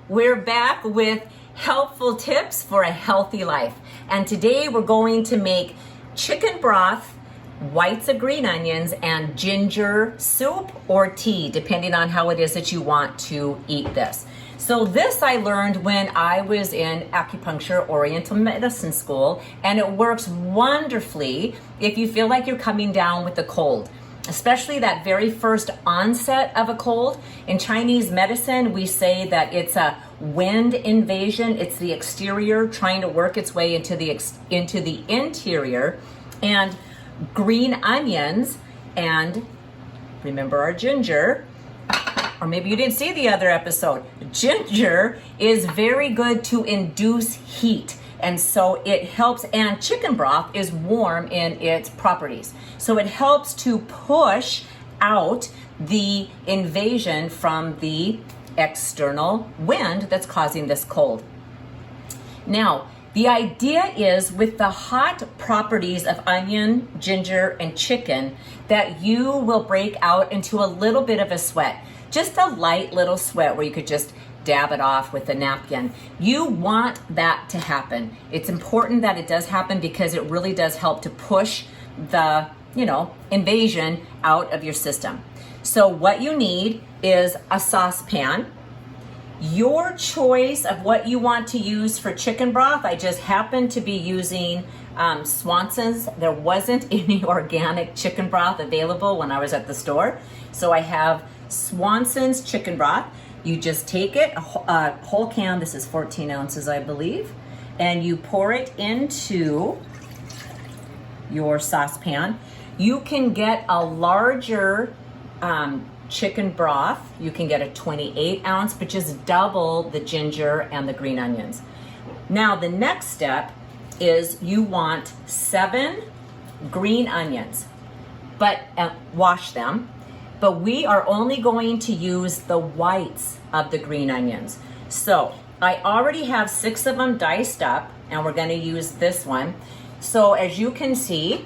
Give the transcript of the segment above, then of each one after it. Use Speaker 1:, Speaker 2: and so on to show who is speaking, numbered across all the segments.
Speaker 1: We're back with helpful tips for a healthy life. And today we're going to make chicken broth, whites of green onions, and ginger soup or tea, depending on how it is that you want to eat this. So this I learned when I was in acupuncture oriental medicine school, and it works wonderfully if you feel like you're coming down with a cold, especially that very first onset of a cold. In Chinese medicine, we say that it's a wind invasion. It's the exterior trying to work its way into the interior. And green onions, and remember our ginger, or maybe you didn't see the other episode. Ginger is very good to induce heat. And so it helps, and chicken broth is warm in its properties. So it helps to push out the invasion from the external wind that's causing this cold. Now, the idea is with the hot properties of onion, ginger, and chicken that you will break out into a little bit of a sweat. Just a light little sweat where you could just dab it off with a napkin. You want that to happen. It's important that it does happen because it really does help to push the, invasion out of your system. So what you need is a saucepan. Your choice of what you want to use for chicken broth. I just happened to be using Swanson's. There wasn't any organic chicken broth available when I was at the store. So I have Swanson's chicken broth. You just take it, a whole can, this is 14 ounces, I believe, and you pour it into your saucepan. You can get a larger chicken broth. You can get a 28 ounce, but just double the ginger and the green onions. Now, the next step is you want 7 green onions, but wash them. But we are only going to use the whites of the green onions. So I already have 6 of them diced up, and we're going to use this one. So as you can see,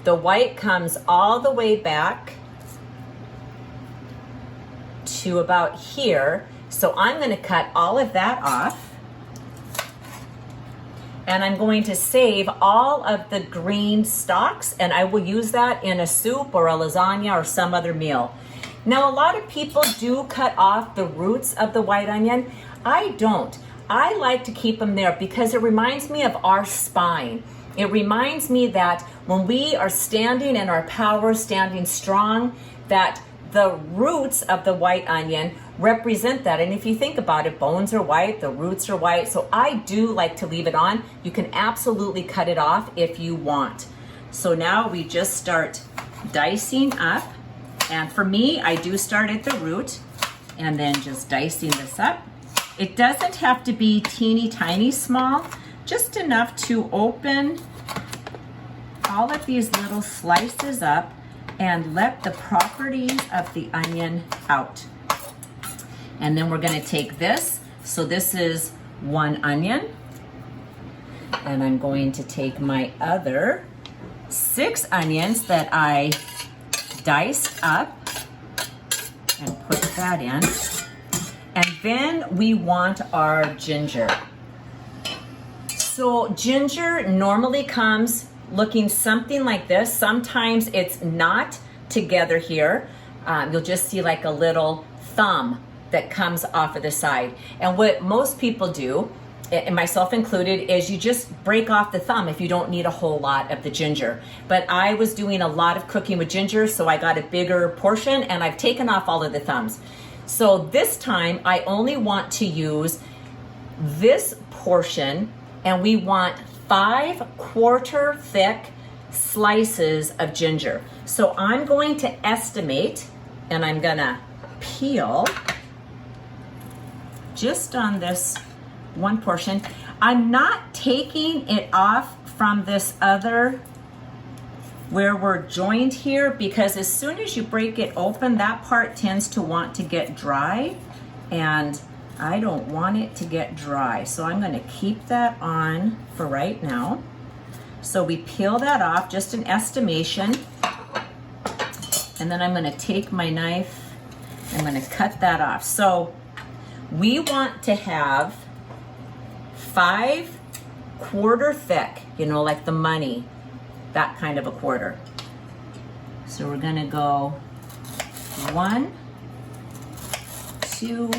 Speaker 1: the white comes all the way back to about here. So I'm going to cut all of that off. And I'm going to save all of the green stalks, and I will use that in a soup or a lasagna or some other meal. Now, a lot of people do cut off the roots of the white onion. I don't. I like to keep them there because it reminds me of our spine. It reminds me that when we are standing in our power, standing strong, that the roots of the white onion represent that. And if you think about it, bones are white, the roots are white. So I do like to leave it on. You can absolutely cut it off if you want. So now we just start dicing up. And for me, I do start at the root and then just dicing this up. It doesn't have to be teeny tiny small, just enough to open all of these little slices up and let the properties of the onion out. And then we're going to take this. So this is 1 onion. And I'm going to take my other 6 onions that I diced up and put that in. And then we want our ginger. So ginger normally comes looking something like this. Sometimes it's not together here. You'll just see like a little thumb that comes off of the side. And what most people do, and myself included, is you just break off the thumb if you don't need a whole lot of the ginger. But I was doing a lot of cooking with ginger, so I got a bigger portion and I've taken off all of the thumbs. So this time I only want to use this portion, and we want 5/4 thick slices of ginger. So I'm going to estimate, and I'm gonna peel just on this one portion. I'm not taking it off from this other where we're joined here, because as soon as you break it open, that part tends to want to get dry, and I don't want it to get dry. So I'm going to keep that on for right now. So we peel that off, just an estimation. And then I'm going to take my knife, I'm going to cut that off. So We want to have 5/4 thick, you know, like the money, that kind of a quarter. So we're gonna go 1, 2,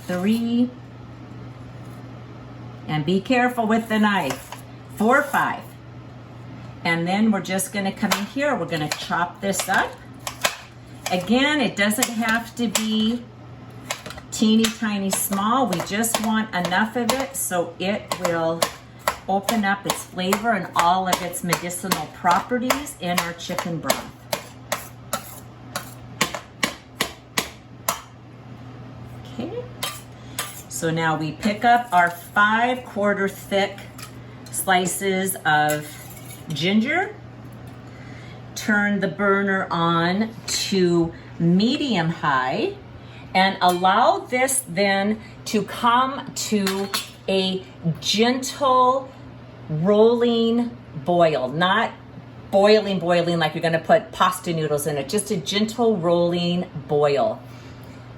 Speaker 1: 3, and be careful with the knife, 4, 5. And then we're just gonna come in here, we're gonna chop this up. Again, it doesn't have to be teeny tiny small. We just want enough of it so it will open up its flavor and all of its medicinal properties in our chicken broth. Okay. So now we pick up our 5/4 thick slices of ginger, turn the burner on to medium high, and allow this then to come to a gentle rolling boil, not boiling like you're gonna put pasta noodles in it, just a gentle rolling boil.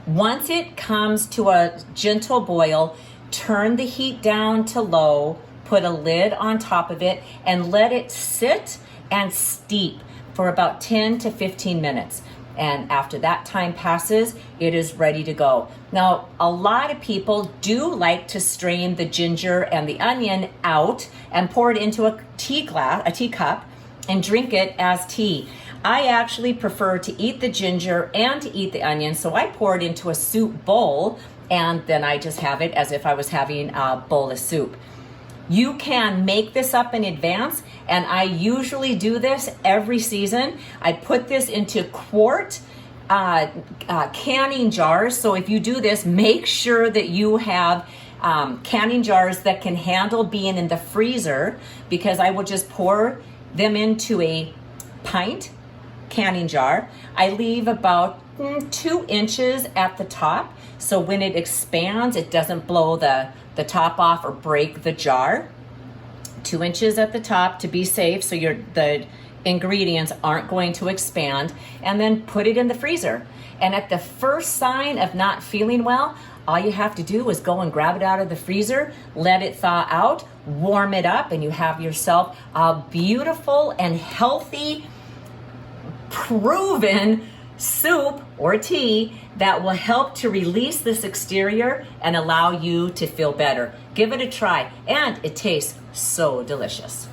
Speaker 1: Once it comes to a gentle boil, turn the heat down to low, put a lid on top of it, and let it sit and steep for about 10 to 15 minutes. And after that time passes, it is ready to go. Now, a lot of people do like to strain the ginger and the onion out and pour it into a teacup, and drink it as tea. I actually prefer to eat the ginger and to eat the onion, so I pour it into a soup bowl, and then I just have it as if I was having a bowl of soup. You can make this up in advance, and I usually do this every season. I put this into quart canning jars. So if you do this, make sure that you have canning jars that can handle being in the freezer, because I will just pour them into a pint canning jar. I leave about 2 inches at the top, so when it expands, it doesn't blow the top off or break the jar. 2 inches at the top to be safe, so the ingredients aren't going to expand, and then put it in the freezer. And at the first sign of not feeling well, all you have to do is go and grab it out of the freezer, let it thaw out, warm it up, and you have yourself a beautiful and healthy, proven soup or tea that will help to release this exterior and allow you to feel better. Give it a try, and it tastes so delicious.